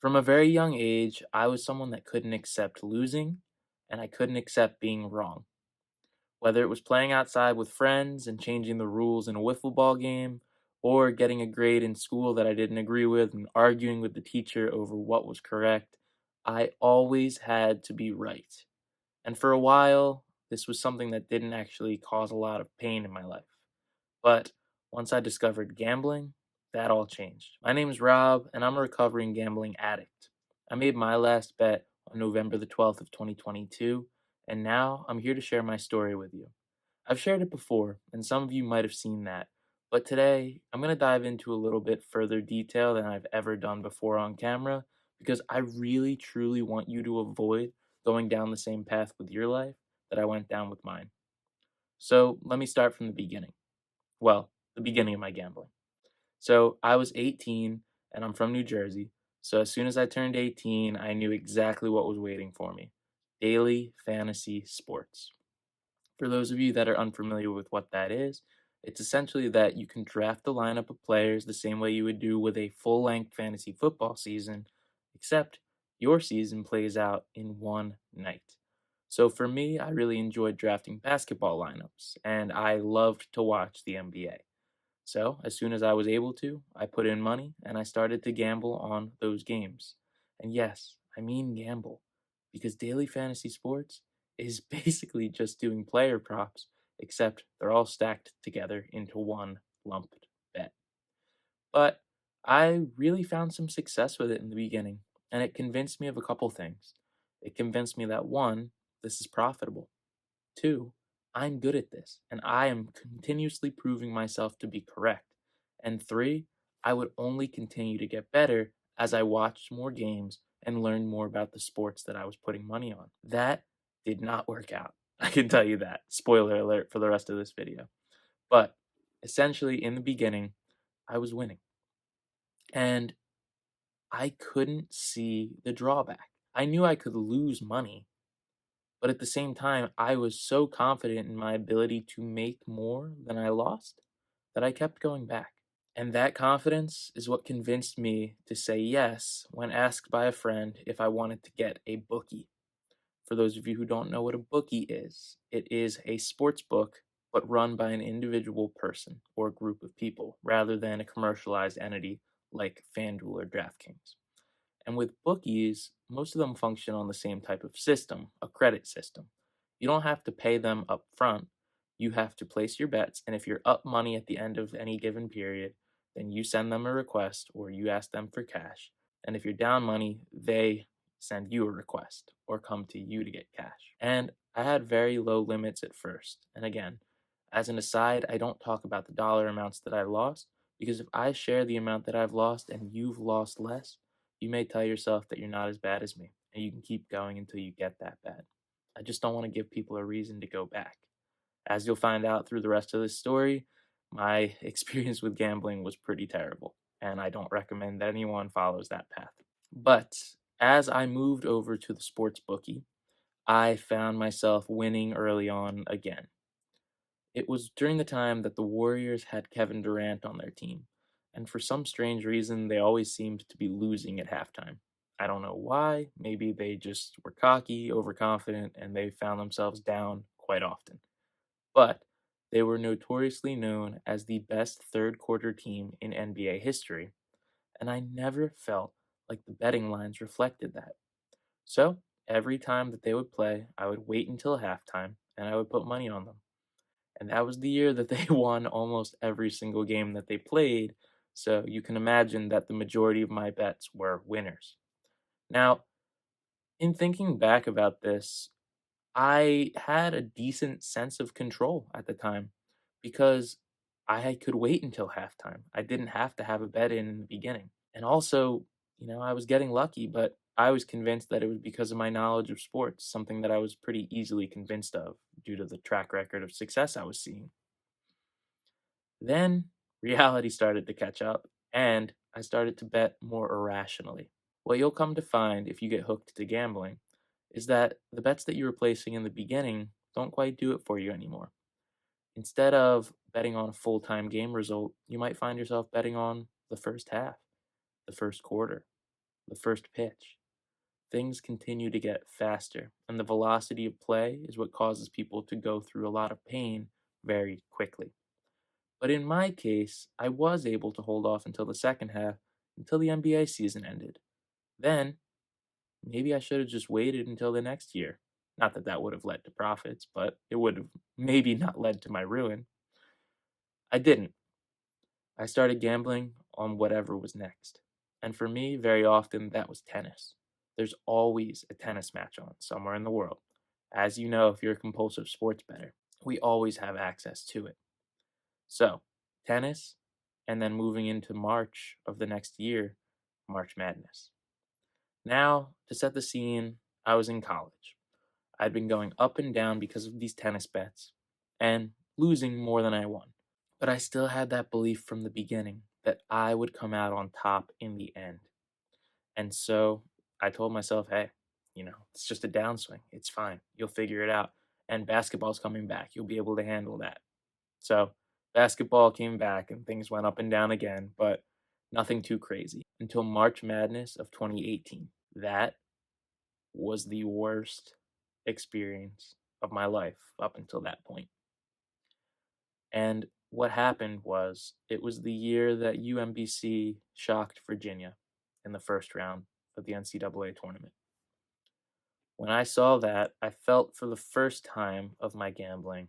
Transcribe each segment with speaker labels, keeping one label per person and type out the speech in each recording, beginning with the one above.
Speaker 1: From a very young age, I was someone that couldn't accept losing and I couldn't accept being wrong. Whether it was playing outside with friends and changing the rules in a wiffle ball game, or getting a grade in school that I didn't agree with and arguing with the teacher over what was correct, I always had to be right. And for a while, this was something that didn't actually cause a lot of pain in my life. But once I discovered gambling, that all changed. My name is Rob, and I'm a recovering gambling addict. I made my last bet on November the 12th of 2022, and now I'm here to share my story with you. I've shared it before, and some of you might have seen that, but today I'm going to dive into a little bit further detail than I've ever done before on camera because I really truly want you to avoid going down the same path with your life that I went down with mine. So let me start from the beginning. Well, the beginning of my gambling. So I was 18 and I'm from New Jersey. So as soon as I turned 18, I knew exactly what was waiting for me: daily fantasy sports. For those of you that are unfamiliar with what that is, it's essentially that you can draft a lineup of players the same way you would do with a full length fantasy football season, except your season plays out in one night. So for me, I really enjoyed drafting basketball lineups, and I loved to watch the NBA. So, as soon as I was able to, I put in money and I started to gamble on those games. And yes, I mean gamble, because daily fantasy sports is basically just doing player props, except they're all stacked together into one lumped bet. But I really found some success with it in the beginning, and it convinced me of a couple things. It convinced me that one, this is profitable. Two, I'm good at this, and I am continuously proving myself to be correct. And three, I would only continue to get better as I watched more games and learned more about the sports that I was putting money on. That did not work out. I can tell you that. Spoiler alert for the rest of this video. But essentially, in the beginning, I was winning. And I couldn't see the drawback. I knew I could lose money, but at the same time, I was so confident in my ability to make more than I lost that I kept going back. And that confidence is what convinced me to say yes when asked by a friend if I wanted to get a bookie. For those of you who don't know what a bookie is, it is a sports book but run by an individual person or group of people rather than a commercialized entity like FanDuel or DraftKings. And with bookies, most of them function on the same type of system, a credit system. You don't have to pay them up front. You have to place your bets, and if you're up money at the end of any given period, then you send them a request or you ask them for cash. And if you're down money, they send you a request or come to you to get cash. And I had very low limits at first. And again, as an aside, I don't talk about the dollar amounts that I lost because if I share the amount that I've lost and you've lost less, you may tell yourself that you're not as bad as me, and you can keep going until you get that bad. I just don't want to give people a reason to go back. As you'll find out through the rest of this story, my experience with gambling was pretty terrible, and I don't recommend that anyone follows that path. But as I moved over to the sports bookie, I found myself winning early on again. It was during the time that the Warriors had Kevin Durant on their team, and for some strange reason, they always seemed to be losing at halftime. I don't know why. Maybe they just were cocky, overconfident, and they found themselves down quite often. But they were notoriously known as the best third quarter team in NBA history, and I never felt like the betting lines reflected that. So every time that they would play, I would wait until halftime and I would put money on them. And that was the year that they won almost every single game that they played, so you can imagine that the majority of my bets were winners. Now, in thinking back about this, I had a decent sense of control at the time because I could wait until halftime. I didn't have to have a bet in the beginning. And also, I was getting lucky, but I was convinced that it was because of my knowledge of sports, something that I was pretty easily convinced of due to the track record of success I was seeing. Then reality started to catch up, and I started to bet more irrationally. What you'll come to find if you get hooked to gambling is that the bets that you were placing in the beginning don't quite do it for you anymore. Instead of betting on a full time game result, you might find yourself betting on the first half, the first quarter, the first pitch. Things continue to get faster, and the velocity of play is what causes people to go through a lot of pain very quickly. But in my case, I was able to hold off until the second half, until the NBA season ended. Then, maybe I should have just waited until the next year. Not that that would have led to profits, but it would have maybe not led to my ruin. I didn't. I started gambling on whatever was next. And for me, very often, that was tennis. There's always a tennis match on somewhere in the world. As you know, if you're a compulsive sports bettor, we always have access to it. So, tennis, and then moving into March of the next year, March Madness. Now, to set the scene, I was in college. I'd been going up and down because of these tennis bets and losing more than I won. But I still had that belief from the beginning that I would come out on top in the end. And so I told myself, hey, it's just a downswing. It's fine. You'll figure it out. And basketball's coming back. You'll be able to handle that. So basketball came back and things went up and down again, but nothing too crazy until March Madness of 2018. That was the worst experience of my life up until that point. And what happened was it was the year that UMBC shocked Virginia in the first round of the NCAA tournament. When I saw that, I felt for the first time of my gambling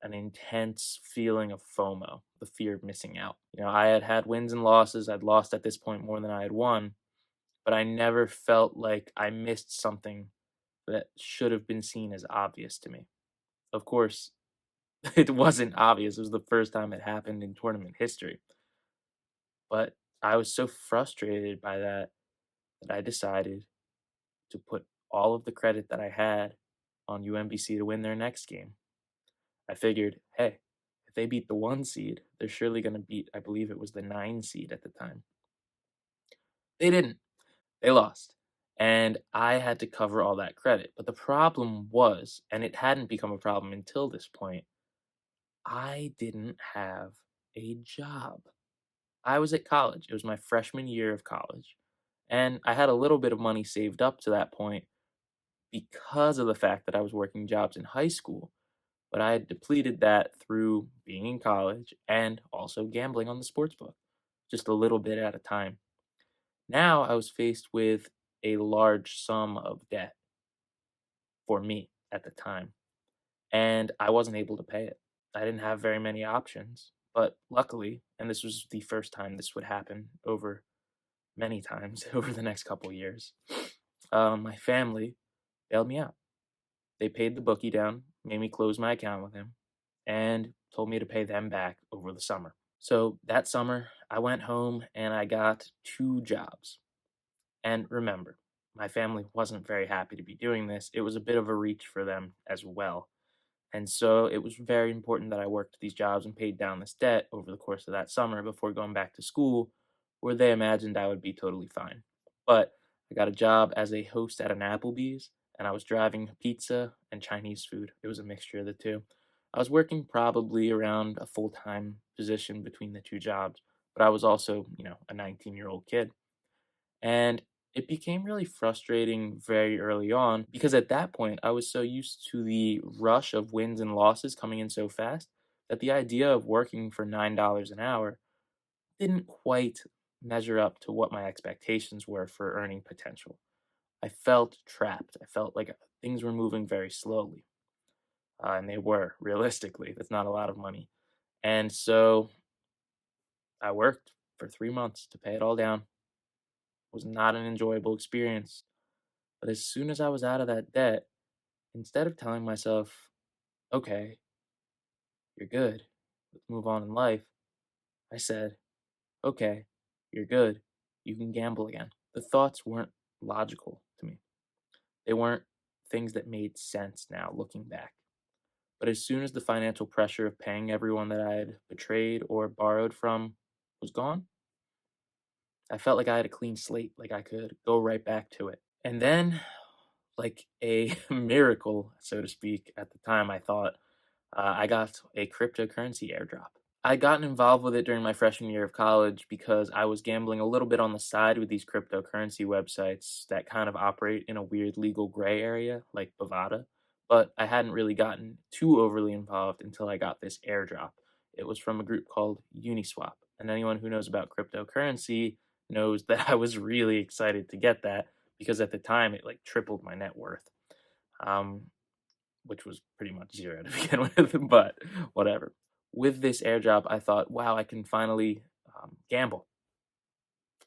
Speaker 1: an intense feeling of FOMO, the fear of missing out. I had had wins and losses. I'd lost at this point more than I had won, but I never felt like I missed something that should have been seen as obvious to me. Of course, it wasn't obvious. It was the first time it happened in tournament history. But I was so frustrated by that I decided to put all of the credit that I had on UMBC to win their next game. I figured, hey, if they beat the 1 seed, they're surely going to beat, I believe it was the 9 seed at the time. They didn't. They lost. And I had to cover all that credit. But the problem was, and it hadn't become a problem until this point, I didn't have a job. I was at college. It was my freshman year of college. And I had a little bit of money saved up to that point because of the fact that I was working jobs in high school. But I had depleted that through being in college and also gambling on the sports book, just a little bit at a time. Now I was faced with a large sum of debt for me at the time, and I wasn't able to pay it. I didn't have very many options, but luckily, and this was the first time this would happen over many times over the next couple years, my family bailed me out. They paid the bookie down, made me close my account with him, and told me to pay them back over the summer. So that summer, I went home and I got 2 jobs. And remember, my family wasn't very happy to be doing this. It was a bit of a reach for them as well. And so it was very important that I worked these jobs and paid down this debt over the course of that summer before going back to school, where they imagined I would be totally fine. But I got a job as a host at an Applebee's, and I was driving pizza and Chinese food. It was a mixture of the two. I was working probably around a full time position between the 2 jobs, but I was also, a 19-year-old kid. And it became really frustrating very early on because at that point I was so used to the rush of wins and losses coming in so fast that the idea of working for $9 an hour didn't quite measure up to what my expectations were for earning potential. I felt trapped. I felt like things were moving very slowly. And they were, realistically. That's not a lot of money. And so I worked for 3 months to pay it all down. It was not an enjoyable experience. But as soon as I was out of that debt, instead of telling myself, okay, you're good, let's move on in life, I said, okay, you're good, you can gamble again. The thoughts weren't logical to me. They weren't things that made sense now looking back. But as soon as the financial pressure of paying everyone that I had betrayed or borrowed from was gone, I felt like I had a clean slate, like I could go right back to it. And then, like a miracle, so to speak, at the time, I thought I got a cryptocurrency airdrop. I gotten involved with it during my freshman year of college because I was gambling a little bit on the side with these cryptocurrency websites that kind of operate in a weird legal gray area, like Bovada. But I hadn't really gotten too overly involved until I got this airdrop. It was from a group called Uniswap. And anyone who knows about cryptocurrency knows that I was really excited to get that because at the time it like tripled my net worth. Um, which was pretty much 0 to begin with, but whatever. With this airdrop, I thought, wow, I can finally gamble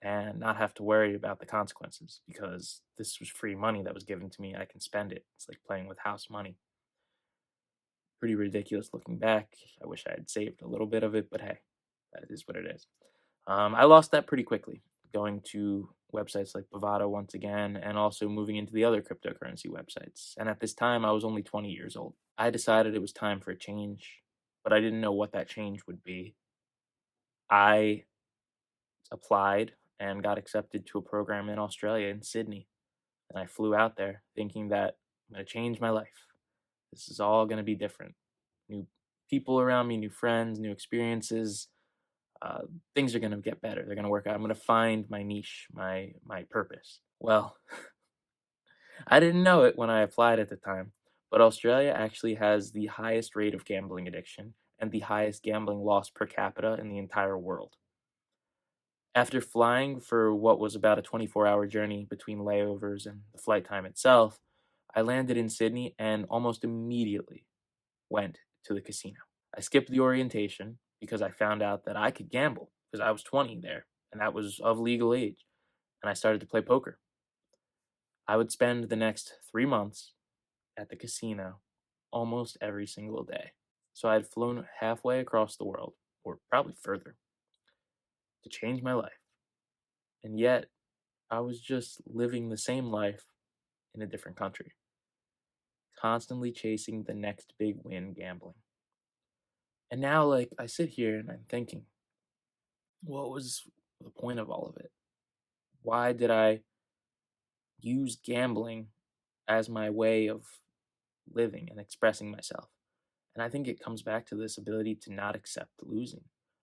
Speaker 1: and not have to worry about the consequences because this was free money that was given to me. I can spend it. It's like playing with house money. Pretty ridiculous looking back. I wish I had saved a little bit of it, but hey, that is what it is. I lost that pretty quickly, going to websites like Bovado once again, and also moving into the other cryptocurrency websites. And at this time, I was only 20 years old. I decided it was time for a change, but I didn't know what that change would be. I applied and got accepted to a program in Australia, in Sydney. And I flew out there thinking that I'm going to change my life. This is all going to be different. New people around me, new friends, new experiences. uh, Things are going to get better. They're going to work out. I'm going to find my niche, my purpose. Well, I didn't know it when I applied at the time, but Australia actually has the highest rate of gambling addiction and the highest gambling loss per capita in the entire world. After flying for what was about a 24-hour journey between layovers and the flight time itself, I landed in Sydney and almost immediately went to the casino. I skipped the orientation because I found out that I could gamble because I was 20 there and that was of legal age. And I started to play poker. I would spend the next 3 months at the casino almost every single day. So I'd flown halfway across the world, or probably further, to change my life. And yet, I was just living the same life in a different country, constantly chasing the next big win gambling. And now, like, I sit here and I'm thinking, what was the point of all of it? Why did I use gambling as my way of living and expressing myself? And I think it comes back to this ability to not accept losing.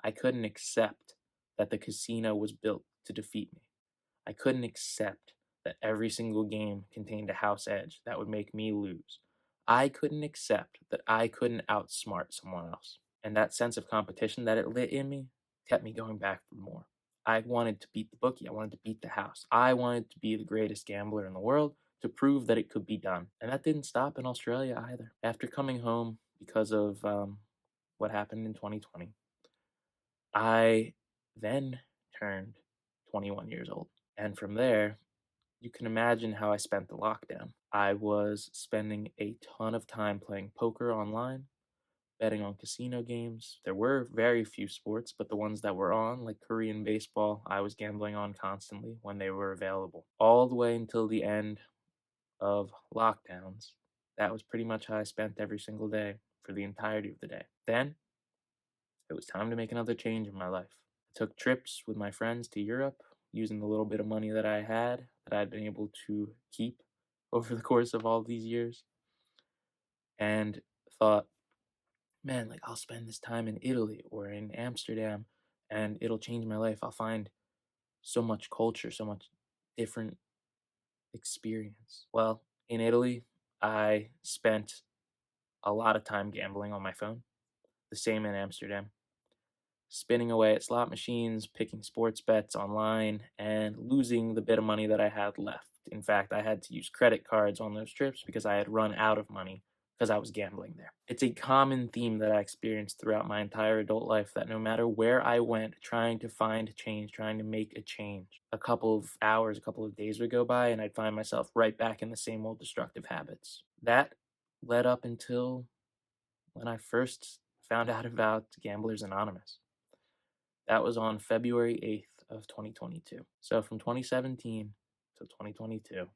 Speaker 1: I couldn't accept that the casino was built to defeat me. I couldn't accept that every single game contained a house edge that would make me lose. I couldn't accept that I couldn't outsmart someone else. And that sense of competition that it lit in me kept me going back for more. I wanted to beat the bookie. I wanted to beat the house. I wanted to be the greatest gambler in the world to prove that it could be done. And that didn't stop in Australia either. After coming home because of what happened in 2020, I then turned 21 years old. And from there, you can imagine how I spent the lockdown. I was spending a ton of time playing poker online, betting on casino games. There were very few sports, but the ones that were on, like Korean baseball, I was gambling on constantly when they were available. All the way until the end of lockdowns. That was pretty much how I spent every single day for the entirety of the day. Then it was time to make another change in my life. I took trips with my friends to Europe using the little bit of money that I had that I'd been able to keep over the course of all these years and thought, man, like I'll spend this time in Italy or in Amsterdam and it'll change my life. I'll find so much culture, so much different experience. Well, in Italy, I spent a lot of time gambling on my phone, the same in Amsterdam, spinning away at slot machines, picking sports bets online, and losing the bit of money that I had left. In fact, I had to use credit cards on those trips because I had run out of money because I was gambling there. It's a common theme that I experienced throughout my entire adult life that no matter where I went trying to find change, trying to make a change, a couple of hours, a couple of days would go by and I'd find myself right back in the same old destructive habits. That led up until when I first found out about Gamblers Anonymous. That was on February 8th of 2022. So from 2017 to 2022,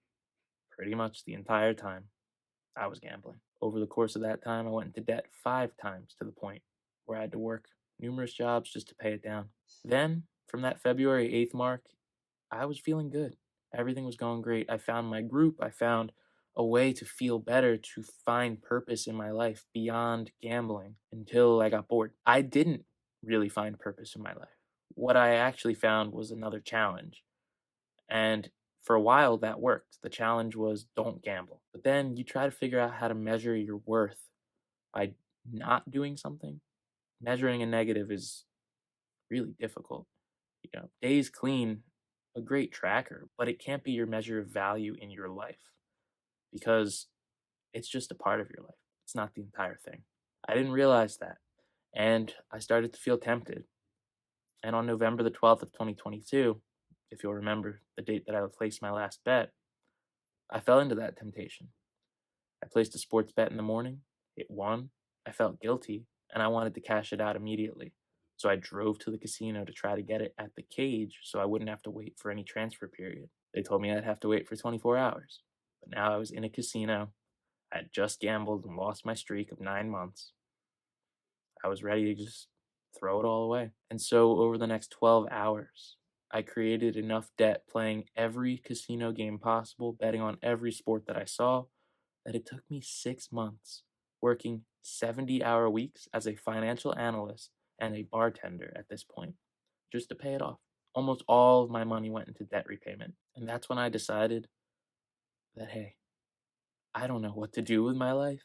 Speaker 1: pretty much the entire time, I was gambling. Over the course of that time, I went into debt 5 times to the point where I had to work numerous jobs just to pay it down. Then, from that February 8th mark, I was feeling good. Everything was going great. I found my group. I found a way to feel better, to find purpose in my life beyond gambling until I got bored. I didn't really find purpose in my life. What I actually found was another challenge. And for a while that worked. The challenge was don't gamble. But then you try to figure out how to measure your worth by not doing something. Measuring a negative is really difficult. Days clean, a great tracker, but it can't be your measure of value in your life because it's just a part of your life. It's not the entire thing. I didn't realize that. And I started to feel tempted. And on November the 12th of 2022, if you'll remember the date that I placed my last bet, I fell into that temptation. I placed a sports bet in the morning, it won, I felt guilty, and I wanted to cash it out immediately. So I drove to the casino to try to get it at the cage so I wouldn't have to wait for any transfer period. They told me I'd have to wait for 24 hours. But now I was in a casino, I had just gambled and lost my streak of 9 months. I was ready to just throw it all away. And so over the next 12 hours, I created enough debt playing every casino game possible, betting on every sport that I saw, that it took me 6 months working 70-hour weeks as a financial analyst and a bartender at this point just to pay it off. Almost all of my money went into debt repayment. And that's when I decided that, hey, I don't know what to do with my life,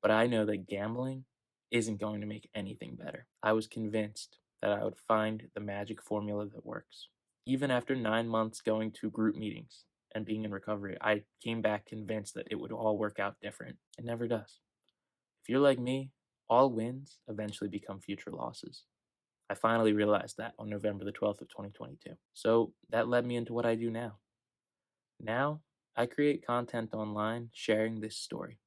Speaker 1: but I know that gambling isn't going to make anything better. I was convinced that I would find the magic formula that works. Even after 9 months going to group meetings and being in recovery, I came back convinced that it would all work out different. It never does. If you're like me, all wins eventually become future losses. I finally realized that on November the 12th of 2022. So that led me into what I do now. Now, I create content online sharing this story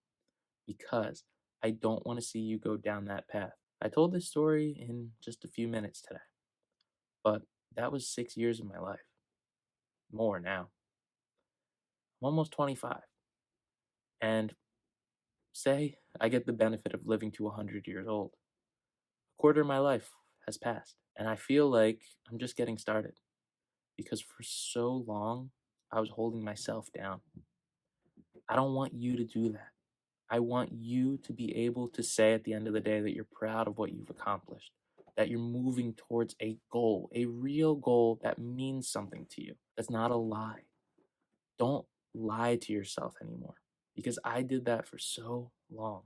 Speaker 1: because I don't want to see you go down that path. I told this story in just a few minutes today, but that was 6 years of my life. More now. I'm almost 25. And say I get the benefit of living to 100 years old. A quarter of my life has passed, and I feel like I'm just getting started because for so long I was holding myself down. I don't want you to do that. I want you to be able to say at the end of the day that you're proud of what you've accomplished, that you're moving towards a goal, a real goal that means something to you. That's not a lie. Don't lie to yourself anymore because I did that for so long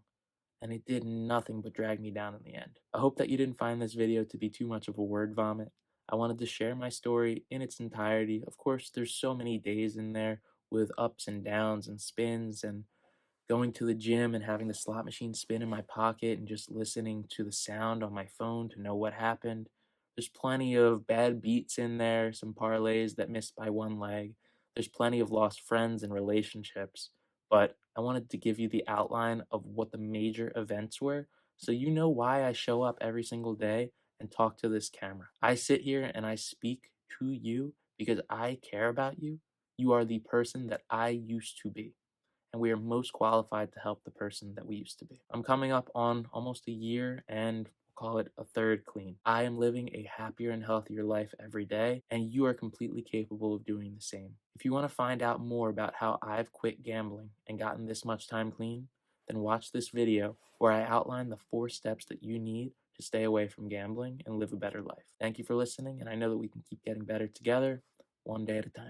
Speaker 1: and it did nothing but drag me down in the end. I hope that you didn't find this video to be too much of a word vomit. I wanted to share my story in its entirety. Of course, there's so many days in there with ups and downs and spins and going to the gym and having the slot machine spin in my pocket and just listening to the sound on my phone to know what happened. There's plenty of bad beats in there, some parlays that missed by one leg. There's plenty of lost friends and relationships. But I wanted to give you the outline of what the major events were so you know why I show up every single day and talk to this camera. I sit here and I speak to you because I care about you. You are the person that I used to be and we are most qualified to help the person that we used to be. I'm coming up on almost a year and we'll call it a third clean. I am living a happier and healthier life every day, and you are completely capable of doing the same. If you want to find out more about how I've quit gambling and gotten this much time clean, then watch this video where I outline the 4 steps that you need to stay away from gambling and live a better life. Thank you for listening, and I know that we can keep getting better together, one day at a time.